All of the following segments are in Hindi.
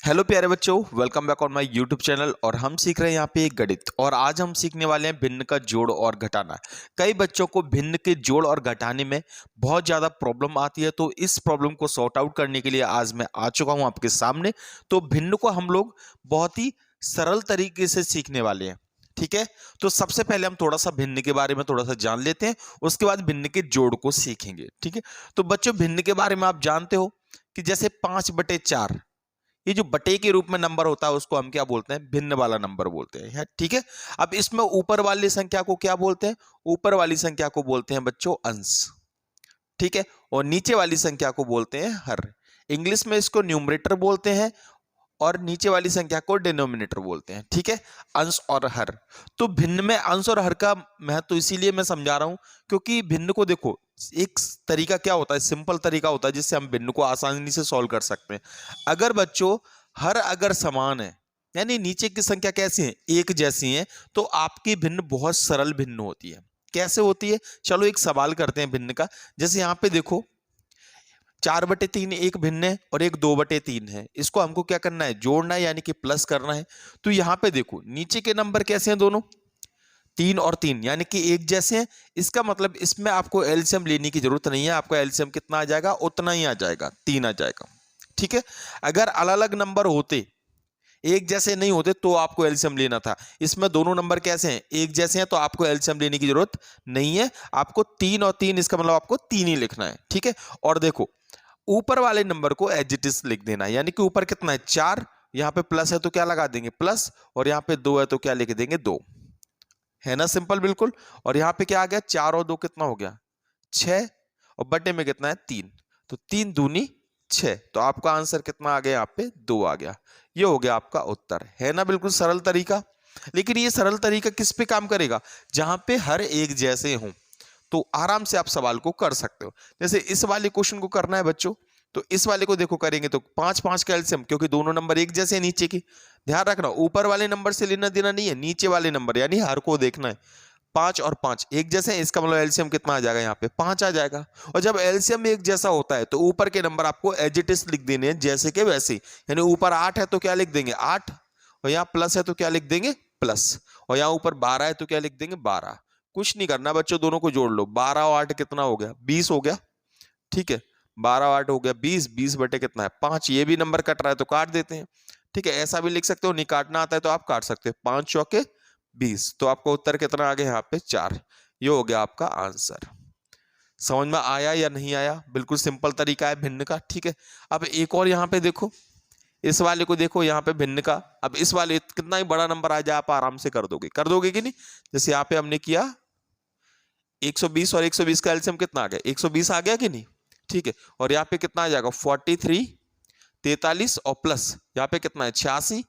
हेलो प्यारे बच्चों, welcome back on my YouTube channel. और हम सीख रहे हैं यहाँ पे एक गणित, और आज हम सीखने वाले हैं भिन्न का जोड़ और घटाना। कई बच्चों को भिन्न के जोड़ और घटाने में बहुत ज़्यादा प्रॉब्लम आती है, तो इस प्रॉब्लम को सॉर्ट आउट करने के लिए आज मैं आ चुका हूँ आपके सामने। तो भिन्न को हम लोग बहुत ही सरल तरीके से सीखने वाले हैं, ठीक है। तो सबसे पहले हम थोड़ा सा भिन्न के बारे में थोड़ा सा जान लेते हैं, उसके बाद भिन्न के जोड़ को सीखेंगे, ठीक है। तो बच्चों, भिन्न के बारे में आप जानते हो कि जैसे 5/4, ये जो बटे के रूप में नंबर होता है उसको हम क्या बोलते हैं? भिन्न वाला नंबर बोलते हैं, ठीक है। अब इसमें ऊपर वाली संख्या को क्या बोलते हैं? ऊपर वाली संख्या को बोलते हैं बच्चों अंश, ठीक है। और नीचे वाली संख्या को बोलते हैं हर। इंग्लिश में इसको न्यूमरेटर बोलते हैं और नीचे वाली संख्या को डिनोमिनेटर बोलते हैं, ठीक है। अंश और हर। तो भिन्न में अंश और हर का महत्व इसीलिए मैं समझा रहा हूं क्योंकि भिन्न को देखो, एक तरीका क्या होता है, सिंपल तरीका होता है जिससे हम भिन्न को आसानी से सॉल्व कर सकते हैं। अगर बच्चों हर अगर समान है, यानी नीचे की संख्या कैसी है, एक जैसी है, तो आपकी भिन्न बहुत सरल भिन्न होती है। कैसे होती है? चलो एक सवाल करते हैं भिन्न का। जैसे यहाँ पे देखो 4/3 एक भिन्न है और एक 2/3 है। इसको हमको क्या करना है? जोड़ना है, यानी कि प्लस करना है। तो यहाँ पे देखो नीचे के नंबर कैसे हैं? दोनों 3 और 3 यानी कि एक जैसे हैं। इसका मतलब इसमें आपको एलसीएम लेने की जरूरत नहीं है। आपका एलसीएम कितना आ जाएगा? उतना ही आ जाएगा, 3 आ जाएगा, ठीक है। अगर अलग अलग नंबर होते, एक जैसे नहीं होते, तो आपको एलसीएम लेना था। इसमें दोनों नंबर कैसे हैं? एक जैसे हैं, तो आपको एलसीएम लेने की जरूरत नहीं है। आपको 3 और 3, इसका मतलब आपको 3 ही लिखना है, ठीक है। और देखो ऊपर वाले नंबर को एज इट इज लिख देना है, यानी कि ऊपर कितना है? 4, यहाँ पे प्लस है तो क्या लगा देंगे? प्लस, और यहाँ पे 2 है तो क्या लिख देंगे? 2, है ना, सिंपल बिल्कुल। और यहाँ पे क्या आ गया? 4 और 2 कितना हो गया? 6, और बटे में कितना है? 3, तो 3 दूनी 6, तो आपका आंसर कितना आ गया? यहाँ पे 2 आ गया। ये हो गया आपका उत्तर, है ना, बिल्कुल सरल तरीका। लेकिन ये सरल तरीका किस पे काम करेगा? जहां पे हर एक जैसे हों, तो आराम से आप सवाल को कर सकते हो। जैसे इस वाले क्वेश्चन को करना है बच्चों, तो इस वाले को देखो करेंगे तो 5 5 का एलसीएम, क्योंकि दोनों नंबर एक जैसे हैं नीचे की। ध्यान रखना, ऊपर वाले नंबर से लेना देना नहीं है, नीचे वाले नंबर यानी हर को देखना है। 5 और 5 एक जैसे हैं, इसका मतलब एलसीएम कितना आ जाएगा? यहाँ पे 5 आ जाएगा। और जब एलसीएम एक जैसा होता है तो ऊपर के नंबर आपको एज इट इज लिख देने हैं, जैसे के वैसे। यानी ऊपर 8 है तो क्या लिख देंगे? 8, और यहाँ प्लस है तो क्या लिख देंगे? प्लस, और यहाँ ऊपर 12 है तो क्या लिख देंगे? 12। कुछ नहीं करना बच्चों, दोनों को जोड़ लो। 12 और 8 कितना हो गया? 20 हो गया, ठीक है। 12 और 8 हो गया 20, 20 बटे कितना है? 5। ये भी नंबर कट रहा है तो काट देते हैं, ठीक है। ऐसा भी लिख सकते हो, नहीं काटना आता है तो आप काट सकते हो। 5 चौके 20, तो आपका उत्तर कितना आ गया? यहाँ पे 4। ये हो गया आपका आंसर। समझ में आया या नहीं आया? बिल्कुल सिंपल तरीका है भिन्न का, ठीक है। अब एक और यहाँ पे देखो, इस वाले को देखो यहाँ पे भिन्न का। अब इस वाले कितना ही बड़ा नंबर आ जाए आप आराम से कर दोगे कि नहीं? जैसे यहाँ पे हमने किया 120, और 120 का एलसीएम कितना आ गया? 120 आ गया कि नहीं? ठीक है। और यहाँ पे कितना आ जाएगा? 43, 43 और प्लस यहाँ पे कितना है? 86,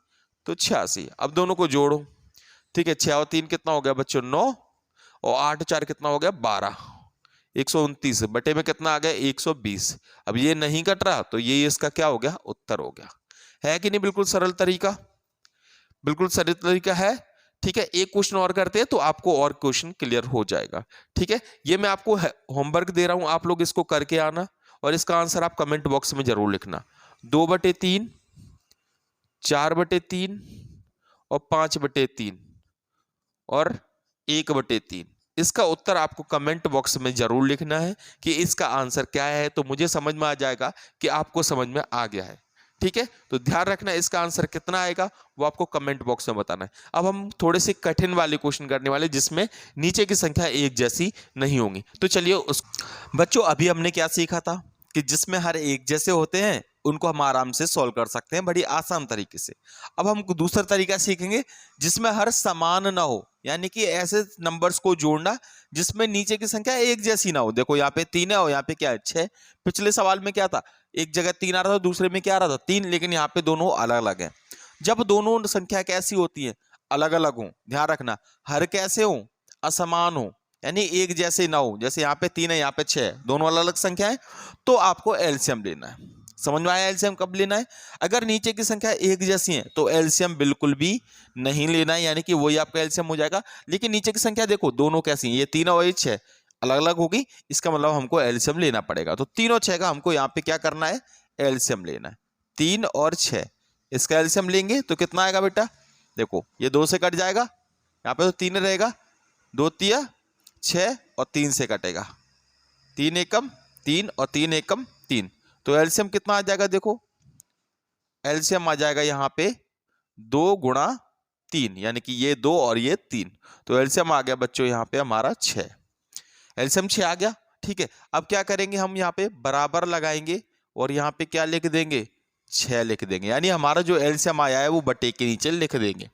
तो 86। अब दोनों को जोड़ो, ठीक है। 6 और 3 कितना हो गया बच्चों? 9, और 8 4 कितना हो गया? 12। 129 बटे में कितना आ गया? 120। अब ये नहीं कट रहा तो ये इसका क्या हो गया? उत्तर हो गया। है कि नहीं? बिल्कुल सरल तरीका, बिल्कुल सरल तरीका है, ठीक है। एक क्वेश्चन और करते हैं तो आपको और क्वेश्चन क्लियर हो जाएगा, ठीक है। ये मैं आपको होमवर्क दे रहा हूं, आप लोग इसको करके आना, और इसका आंसर आप कमेंट बॉक्स में जरूर लिखना। 2/3, 4/3 और 5/3 और 1/3, इसका उत्तर आपको कमेंट बॉक्स में जरूर लिखना है कि इसका आंसर क्या है, तो मुझे समझ में आ जाएगा कि आपको समझ में आ गया है, ठीक है। तो ध्यान रखना, इसका आंसर कितना आएगा वो आपको कमेंट बॉक्स में बताना है। अब हम थोड़े से कठिन वाले क्वेश्चन करने वाले, जिसमें नीचे की संख्या एक जैसी नहीं होंगी। तो चलिए उस बच्चों, अभी हमने क्या सीखा था कि जिसमें हर एक जैसे होते हैं उनको हम आराम से सॉल्व कर सकते हैं बड़ी आसान तरीके से। अब हम दूसरा तरीका सीखेंगे जिसमें हर समान ना हो, यानी कि ऐसे नंबर्स को जोड़ना जिसमें नीचे की संख्या एक जैसी ना हो। देखो यहाँ पे 3 है और यहाँ पे क्या है? 6। पिछले सवाल में क्या था? एक जगह 3 आ रहा था, दूसरे में क्या आ रहा था? 3, लेकिन यहाँ पे दोनों अलग अलग है। जब दोनों संख्या कैसी होती है? अलग अलग हो। ध्यान रखना, हर कैसे हो? असमान हो, यानी एक जैसे ना हो। जैसे यहाँ पे 3 है, यहाँ पे 6 है, दोनों अलग अलग संख्या है, तो आपको एलसीएम लेना है। समझ में आया? एलसीएम कब लेना है? अगर नीचे की संख्या एक जैसी है तो एलसीएम बिल्कुल भी नहीं लेना है, यानी कि वही आपका एलसीएम हो जाएगा। लेकिन नीचे की संख्या देखो दोनों कैसी हैं, ये 3 और ये 6 अलग अलग होगी, इसका मतलब हमको एलसीएम लेना पड़ेगा। तो 3 और 6 का हमको यहाँ पे क्या करना है? एलसीएम लेना है। 3 और 6 इसका एलसीएम लेंगे तो कितना आएगा बेटा, देखो ये 2 से कट जाएगा, यहाँ पे तो 3 रहेगा, 2 तिया 6 और 3 से कटेगा, 3 एकम 3 और 3 एकम 3, तो एलसीएम कितना आ जाएगा, देखो एलसीएम आ जाएगा यहाँ पे 2 गुणा 3, यानी कि ये 2 और ये 3, तो एलसीएम आ गया बच्चों यहाँ पे हमारा 6, एलसीएम 6 आ गया। ठीक है, अब क्या करेंगे हम यहाँ पे बराबर लगाएंगे और यहाँ पे क्या लिख देंगे, 6 लिख देंगे, यानी हमारा जो एलसीएम आया है वो बटे के नीचे लिख देंगे।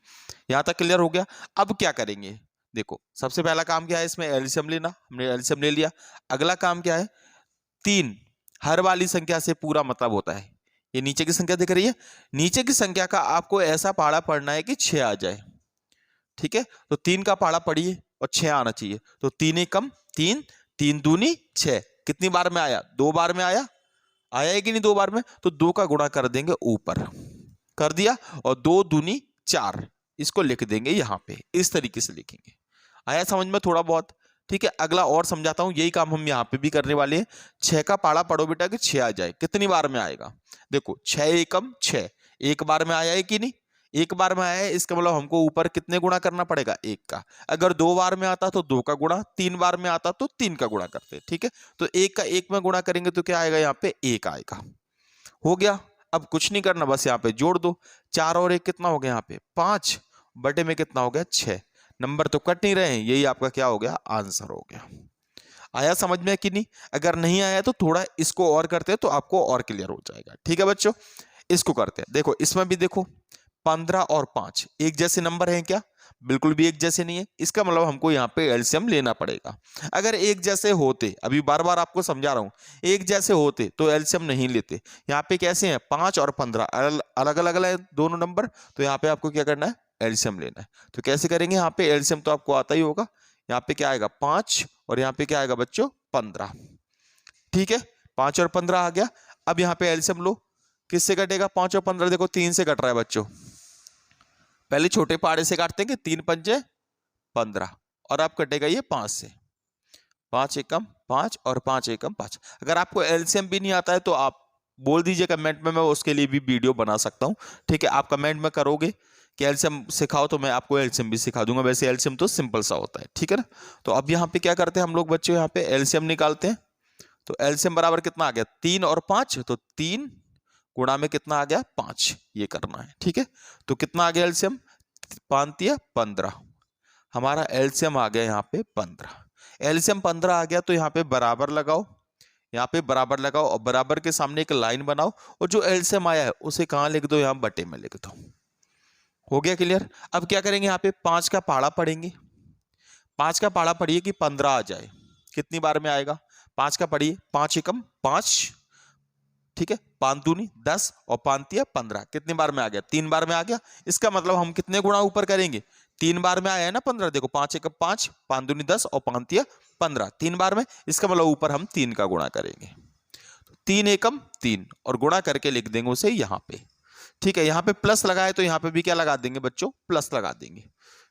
यहाँ तक क्लियर हो गया। अब क्या करेंगे, देखो सबसे पहला काम क्या है, इसमें एलसीएम लेना, हमने एलसीएम ले लिया। अगला काम क्या है, 3 हर वाली संख्या से पूरा मतलब होता है, ये नीचे की संख्या दिख रही है, नीचे की संख्या का आपको ऐसा पहाड़ा पढ़ना है कि 6 आ जाए। ठीक है, तो 3 का पहाड़ा पढ़िए और 6 आना चाहिए, तो 3 एकम 3, 3 दूनी 6, कितनी बार में आया, 2 बार में आया, आया है कि नहीं 2 बार में, तो 2 का गुणा कर देंगे ऊपर, कर दिया, और 2 दूनी 4, इसको लिख देंगे यहाँ पे, इस तरीके से लिखेंगे। आया समझ में थोड़ा बहुत। ठीक है, अगला और समझाता हूं, यही काम हम यहाँ पे भी करने वाले हैं। 6 का पाड़ा पढ़ो बेटा कि 6 आ जाए, कितनी बार में आएगा, देखो 6 एकम 6, एक बार में आया है कि नहीं, एक बार में आया है, इसका मतलब हमको ऊपर कितने गुणा करना पड़ेगा, 1 का। अगर 2 बार में आता तो 2 का गुणा, 3 बार में आता तो 3 का गुणा करते। ठीक है, तो 1 का 1 में गुणा करेंगे तो क्या आएगा, यहाँ पे 1 आएगा। हो गया, अब कुछ नहीं करना, बस यहाँ पे जोड़ दो, 4 और 1 कितना हो गया, यहाँ पे 5 बटे में कितना हो गया, 6, नंबर तो कट नहीं रहे हैं, यही आपका क्या हो गया, आंसर हो गया। आया समझ में कि नहीं, अगर नहीं आया तो थोड़ा इसको और करते हैं तो आपको और क्लियर हो जाएगा। ठीक है बच्चों, इसको करते हैं, देखो इसमें भी देखो 15 और 5 एक जैसे नंबर हैं क्या, बिल्कुल भी एक जैसे नहीं है, इसका मतलब हमको यहाँ पे एलसीएम लेना पड़ेगा। अगर एक जैसे होते, अभी बार बार आपको समझा रहा हूं, एक जैसे होते तो एलसीएम नहीं लेते। यहाँ पे कैसे हैं, 5 और 15 अलग अलग है दोनों नंबर, तो यहाँ पे आपको क्या करना है, एलसीएम लेना है। तो कैसे करेंगे, यहाँ पे एलसीएम तो आपको आता ही होगा, यहाँ पे क्या आएगा 5 और यहाँ पे क्या आएगा बच्चों 15। ठीक है, 5 और 15 आ गया। अब यहाँ पे एलसीएम लो, किससे कटेगा, 5 और 15 देखो 3 से कट रहा है बच्चों, पहले छोटे पहाड़े से काटते हैं, 3 पंजे 15, और अब कटेगा ये 5 से, 5 एकम 5 और 5 एकम 5। अगर आपको एलसीएम भी नहीं आता है तो आप बोल दीजिए कमेंट में, मैं उसके लिए भी वीडियो बना सकता हूं। ठीक है, आप कमेंट में करोगे कि एलसीएम सिखाओ तो मैं आपको एलसीएम भी सिखा दूंगा, वैसे एलसीएम तो सिंपल सा होता है। ठीक है ना, तो अब यहाँ पे क्या करते हैं हम लोग बच्चों, यहाँ पे एलसीएम निकालते हैं, तो एलसीएम बराबर कितना आ गया, 3 और 5, तो 3 गुणा में कितना आ गया 5, ये करना है। ठीक है, तो कितना आ गया एलसीएम, 5 या 15, हमारा एलसीएम आ गया यहाँ पे 15। एलसीएम 15 आ गया तो यहाँ पे बराबर लगाओ, यहाँ पे बराबर लगाओ और बराबर के सामने एक लाइन बनाओ, और जो एलसीएम आया है उसे कहाँ लिख दो, यहाँ बटे में लिख दो। हो गया क्लियर। अब क्या करेंगे, यहाँ पे 5 का पहाड़ा पढ़ेंगे, 5 का पहाड़ा पढ़िए कि 15 आ जाए, कितनी बार में आएगा, 5 का पढ़िए, 5 एकम 5, ठीक है, 5 दूनी 10 और 5 तिया 15, कितनी बार में आ गया, 3 बार में आ गया। इसका मतलब हम कितने गुणा ऊपर करेंगे, 3 बार में आया है ना 15, देखो 5 एकम 5, 5 दूनी 10 और 5 तिया 15, 3 बार में, इसका मतलब ऊपर हम 3 का गुणा करेंगे, 3 एकम 3 और गुणा करके लिख देंगे उसे यहाँ पे। ठीक है, यहाँ पे प्लस लगाए तो यहाँ पे भी क्या लगा देंगे बच्चों, प्लस लगा देंगे।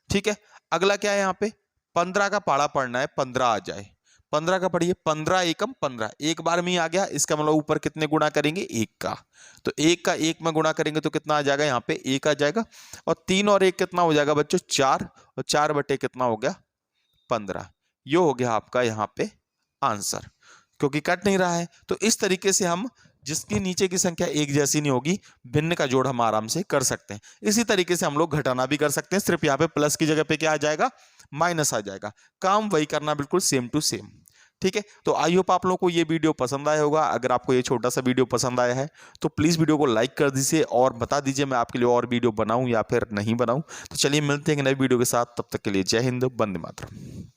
ठीक है, अगला क्या है, यहाँ पे 15 का पहाड़ा पढ़ना है, 15 आ जाए, 15 का पढ़िए, 15 एकम 15, एक बार में ही आ गया, इसका मतलब ऊपर कितने गुणा करेंगे, 1 का, तो 1 का 1 में गुणा करेंगे तो कितना आ जाएगा, यहाँ पे 1 आ जाएगा, और 3 और 1 कितना हो जाएगा बच्चों 4, और 4 बटे कितना हो गया 15, ये हो गया आपका यहाँ पे आंसर, क्योंकि कट नहीं रहा है। तो इस तरीके से हम जिसकी नीचे की संख्या एक जैसी नहीं होगी, भिन्न का जोड़ हम आराम से कर सकते हैं। इसी तरीके से हम लोग घटाना भी कर सकते हैं, सिर्फ यहाँ पे प्लस की जगह पे क्या आ जाएगा, माइनस आ जाएगा, काम वही करना बिल्कुल सेम टू सेम। ठीक है, तो आई होप आप लोगों को ये वीडियो पसंद आया होगा। अगर आपको ये छोटा सा वीडियो पसंद आया है तो प्लीज वीडियो को लाइक कर दीजिए और बता दीजिए मैं आपके लिए और वीडियो बनाऊं या फिर नहीं बनाऊं। तो चलिए मिलते हैं नए वीडियो के साथ, तब तक के लिए जय हिंद, वंदे मातरम।